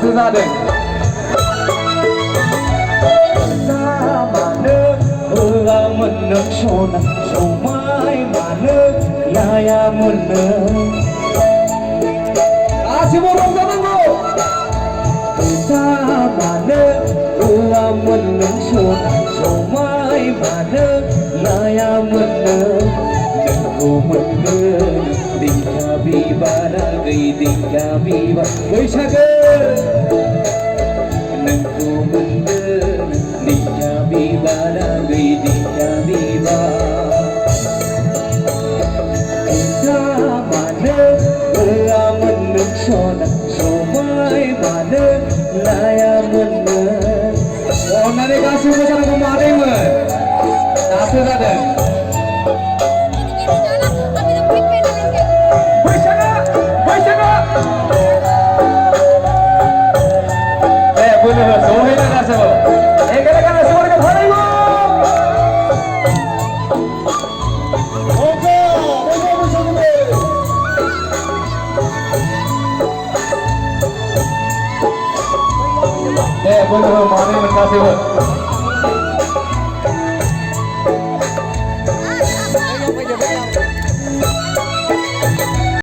sư gia đình ta mà nước ưa mình nước sôi sầu mai mà nước ya mình nước sư vô rong ra đâu ta mà nước ưa mình nước sôi sầu mai mà nước ya mình nước nengku mengen tingkah bibara gay tingkah biba gay sagar nengku mengen tingkah bibara gay tingkah biba kita mana beraman sona somai mana laya meneng oh nari kasih besar kemarin kasih ada boleh mana terima kasih.